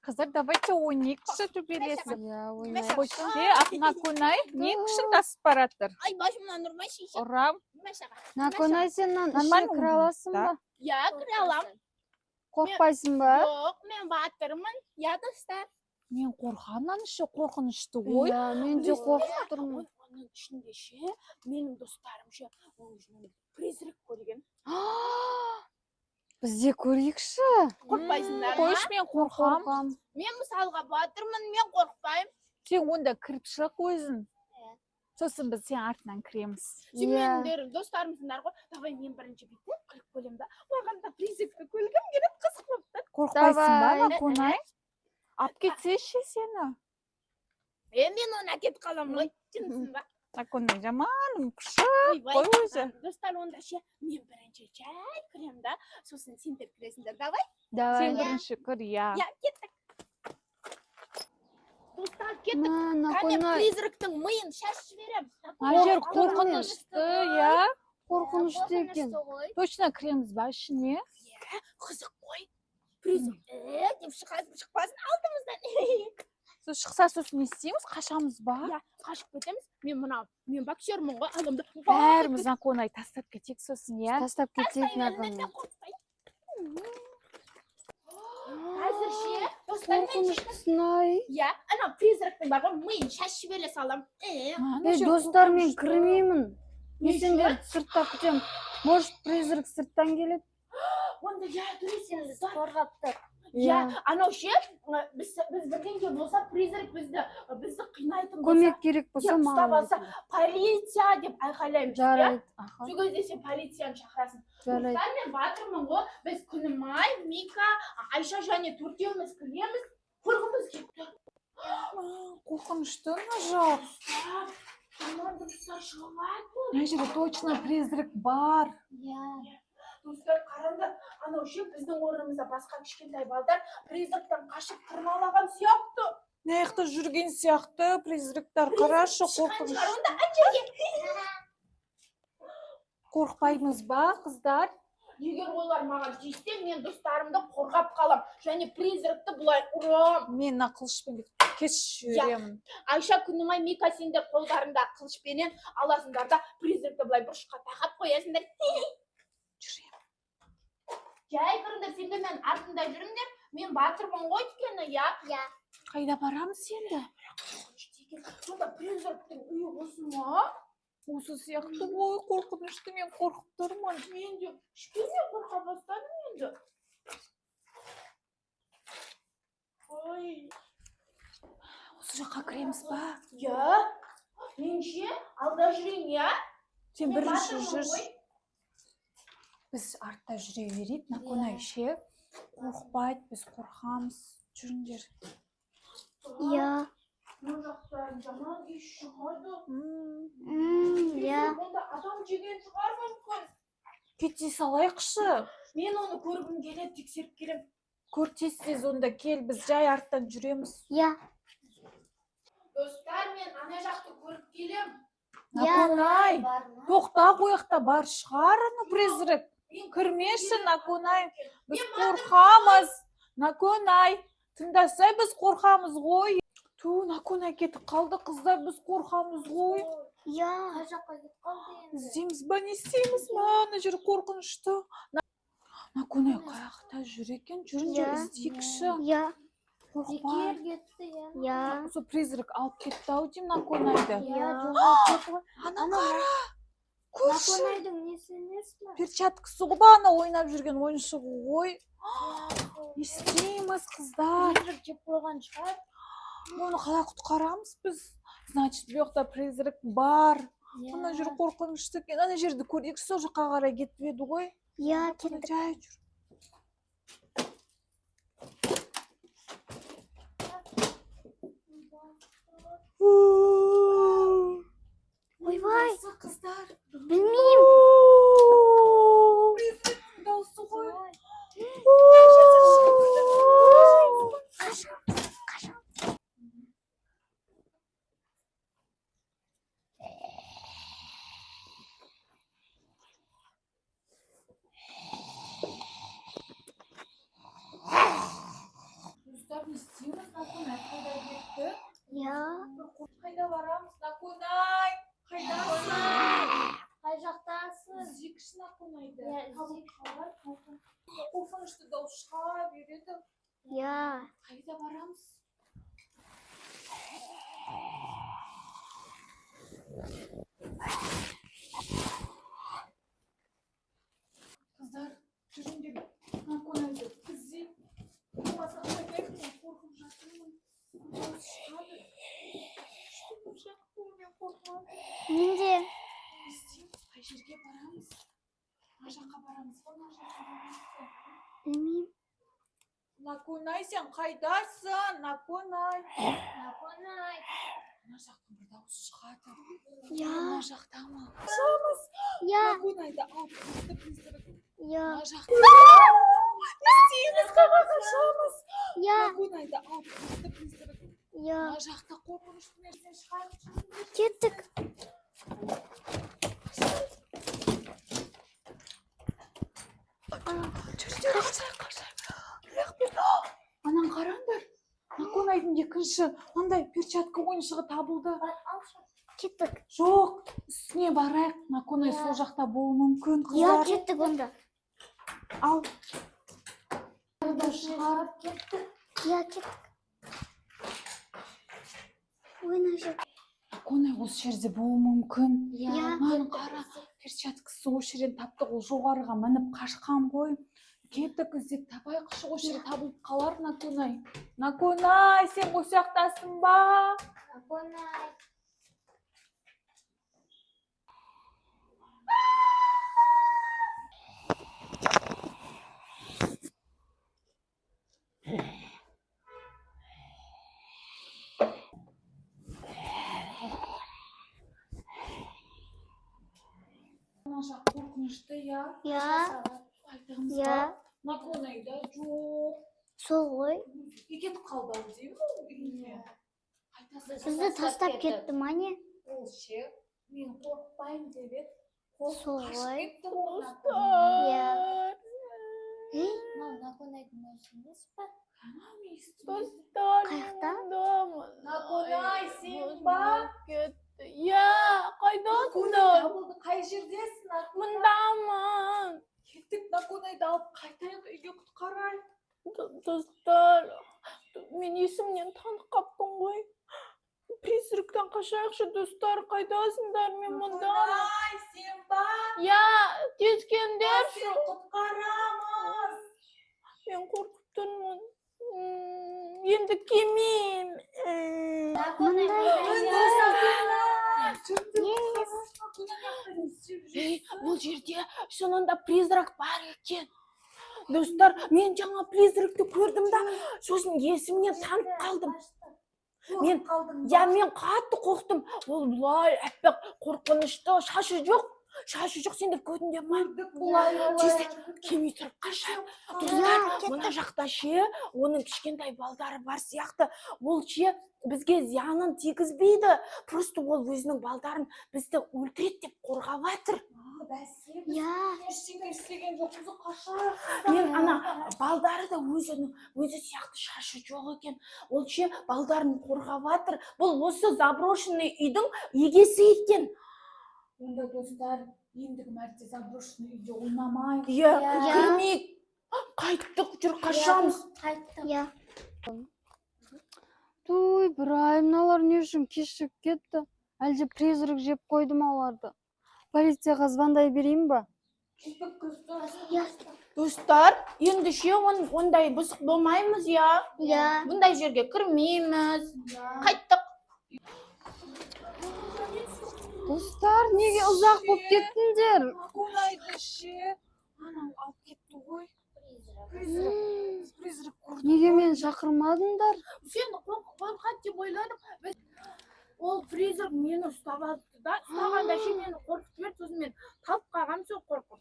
Kızlar давайте oynaykçı tübelesi. Ya oynayalım. Почти Накунай не кішін тасып баратыр. Ay başımdan durma şişe. Ұрам. Наконай сенен ішіне Нормально кіре аласың ба? Ya kıralım. Қорықпайсың ба? Yok ben batırımın. Ya dostlar. Мен қорқамын іші қорқынышты ғой. Ya мен де қорқып тұрмын. Onun içinde benim dostlarım onun içinde призрак көрген. Біз де көрейікші. Қорықпайсыңдар ма? Қойшы мен қорқам. Мен мысалға батырмын, мен қорықпаймын. Сен онда кіріп шық өзің. Сосын біз сен артынан кіреміз. Сен менің достарымсыңдар ғой. Давай мен бірінші бүйтіп кіріп көрем да. Маған да призракты көргім келеді, қызық болып тұр. Қорқпайсың ба, Накунай? Ап кетсеші сені. Мен оны әкетіп қаламын ғой. Шынсың ба? Накунай жаманым күші. Қой өзі. Достар онда мен бірінші жай кірем да. Сосын сендер кіресіңдер. Давай. Сен бірінші кір, я. Я кеттік. Достар кеттік. Кәне Наконай призрактың миын шашып жіберем. Ана жер қорқынышты, я. қорқынышты екен. Точно кіреміз ба ішіне? Қызық қой. Призрак деп шықпасын алдымыздан. Сол шықса сосын не істейміз? Қашамыз ба? Я қашып кетеміз. Мен боксермын ғой, алдымда. Бәріміз Накунай тастап кетейік сосын, я. Тастап кетейік Наконай. Қазір достар Қорқыныштысың-ай. Я ана призрактың бар ғой, миын шашып жібере салам. Достар мен кірмеймін. Мен сендерді сыртта күтем. Может призрак сырттан келеді? Онда я дүресіңіз қорғап тұр. Я Анау біз бірдеңке болса призрак бізді қинайтын болса. көмек керек болса ұстап маған. алса, полиция деп айқайлаймыз. Жарайды. Сол кезде сен полицияны шақырасың. Жарайды. Достар мен батырмын ғой. Біз Күнімай, Мика, Айша және төртеуміз кіреміз. Көргіміз кетті. Қорқынышты ана жақ. Жаман дыбыстар шығып жатыр. Мына жерде точно призрак бар. Достар қараңдар, анау біздің орнымызда басқа кішкентай балдар призрактан қашып тырналаған сияқты. Мына жақта жүрген сияқты призрактар. Қарашы, қорқыныш. Қорқпаймыз ба, қыздар? Егер олар маған тиіссе, мен достарымды қорғап қалам. Және призракты бұлай ұрам. Мен мына қылышпен кесіп жіберемін. Айша, Күнімай, Мика, сендер қолдарында қылышпенен аласыңдар да призракты бұлай бұрышқа тақап қоясыңдар. Жай кіріңдер, сендер мен артында жүріңдер. Мен батырмын ғой өйткені, я. Қайда барамыз енді? Сонда призрактың үйі осы ма? Осы сияқты ғой, қорқынышты, мен қорқып тұрмын. Мен де кішкене қорқа бастадым енді. Ой. Осы жаққа кіреміз ба? Я. Менше алда жүрейін, я. Сен бірінші жүр. Біз артта жүре берейік, Накунай ше. Қорқпайды, біз қорқамыз. Жүріңдер. Я. Мына жақтан жаман иіс шығады. Онда адам жеген шығар мүмкін. Кете салайықшы. Мен оны көргім келеді, тексеріп келем. Көртесіз онда кел, біз жай арттан жүреміз. Я. Достар, мен ана жақты көріп келем. Накунай, тоқта қояқта бар шығар ана призрак. Кірмеші, Накунай. Біз қорқамыз. Накунай, тыңдасай біз қорқамыз ғой. Ту, Накунай кетіп қалды, қыздар, біз қорқамыз ғой. Я. Қай жаққа кетіп қалды енді? Іздейміз ба, не істейміз ба? Ана жер қорқынышты. Накунай қаяқта жүр екен, жүріңдер іздейікші. Я. Қорқпай. Я. Осы призрак алып кетті-ау деймін Накунайды. Ана қара. Көрші. Наконайдың несі емес пе? Перчаткасы ғой ба, ана ойнап жүрген ойыншығы ғой. Не істейміз, қыздар? Призрак жеп қойған шығар. Оны қалай құтқарамыз біз? Значит, бұл жақта призрак бар. Ана жер қорқынышты екен. Ана жерді көрейік, сол жаққа қарай кетіп еді ғой. Я, кеттік. Жай жүр. Ойбай, Қыздар. білмеймін. Призрактың дауысы ғой. істейміз Накунай қайда кетті? Я. Қайда барамыз Накунай? Қайдасың? Қай жақтасың? Іздегіші Накунайды. Я іздеп. Қорқынышты дауыс шыға береді. Я. Қайда барамыз? Қыздар, жүріңдер. Накунайды іздеймін. Болмаса қайтайық, мен қорқып жатырмын. Дауыс шығады. Мен қорқамын. Мен де. Іздейміз, қай жерге барамыз? Ана жаққа барамыз ба, мына жаққа барамыз ба? Білмеймін. Накунай, сен қайдасың? Накунай. Накунай. Мына жақтан бір дауыс шығады. Я. Мына жақтан ма? Қашамыз. Я. Накунайды алып кетті призрак. Я. Мына жақта. Не істейміз, қайда қашамыз? Я. Накунайды алып кетті призрак. Я. Мына жақта қорқынышты нәрсе шығарып жүріңдер. Кеттік. Анан қараңдар. Накунайдың екінші андай перчатка ойыншығы табылды. Кеттік. Жоқ, үстіне барайық. Накунай сол жақта болуы мүмкін. Я, Қыздар, кеттік онда. ал. Шығарып Кеттік. Я, кеттік. Ойна жүр. Накунай осы жерде болуы мүмкін. Я. Маған қара, перчаткасы осы жерден таптық, ол жоғарыға мініп қашқан ғой. Кеттік іздеп табайықшы, осы жерде табылып қалар Накунай. Накунай, сен осы жақтасың ба? Накунай. Мына жақ қорқынышты, я? Я. Қайтамыз Я. ба? Накунайда жоқ. Сол ғой. Кетіп қалды ау деймін ол үйіне. Бізді тастап кетті ма не? Ол ше, мен қорықпаймын деп еді. Сол ғой. Достар. Ей, Накунайдың өзі емес па? Достар, Қаяқта? Накунай, сен ба? Я, қайдасыңдар? Накунай, қай жердесің? Накунай? Мұндамын. Кеттік, Накунайды алып қайтайық, үйге құтқарайық. Достар, мен есімнен танып қаппын ғой. Призрактан қашайықшы, достар, қайдасыңдар? Мен мұндамын. Накунай, сен ба? Я, тез келіңдерші. Сен құтқарамыз. Мен қорқып тұрмын. Енді келмеймін. Бұл жерде шынында призрак бар екен. Достар, мен жаңа призракты көрдім да, сосын есімнен танып қалдым. Мен қатты қорқтым. Ол бұлай әппақ қорқынышты, шашы жоқ, сендер көрдіңдер ме? Келмей тұрып қашайық. Достар, мына жақта ше, оның кішкентай балдары бар сияқты. Ол ше бізге зиянын тигізбейді. Просто ол өзінің балдарын бізді өлтіреді деп қорғап жатыр. Бәсе, Я. ештеңе істеген жоқпыз, қашайық. Мен ана балдары да өзі сияқты шашы жоқ екен. Ол ше балдарын қорғап жатыр. Бұл осы заброшенный үйдің егесі екен. Онда достар, ендігі мәрте заброшенный үйде ойнамайық. Иә, Иә. кірмейік. Қайттық, жүр қашамыз. Қайттық. Я. Туй, бір мыналар не үшін кешігіп кетті? Әлде призрак жеп қойды ма оларды? Полицияға звондай берейін ба? Кеттік, достар. Я. Достар, енді ше ондай бұзық болмаймыз, я. Я. Бұндай жерге кірмейміз. Қайттық. Достар, неге ұзақ болып кеттіңдер? Накунайды ше. Анау алып кетті ғой. Призрак көрді. Неге мені шақырмадыңдар? Сен қорқады деп ойладым. Ол призрак мені ұстап алды да, ұстағанда ше мені қорқытып жіберді, сосын мен талып қалғам, сол қорқып.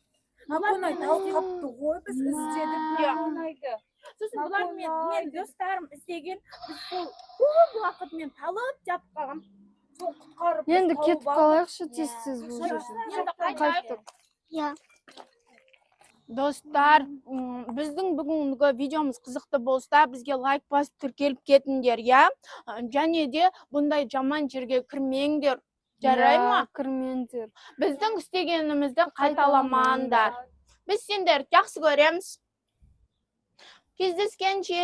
Накунай талып қапты ғой, біз іздедік Иә. Накунайды. Сосын бұлар мен достарым іздеген, біз сол уақыт мен талып жатып қалғам. Сол құтқарып. Енді кетіп қалайықшы Иә. тез-тез бұл Енді жерден. қайтайық. Қайттық. Я. Достар, біздің бүгінгі видеомыз қызықты болса, бізге лайк басып тіркеліп кетіңдер, я? Және де бұндай жаман жерге кірмеңдер. Жарай ма? Кірмеңдер. Біздің істегенімізді қайталамаңдар. Біз сендерді жақсы көреміз. Кездескенше.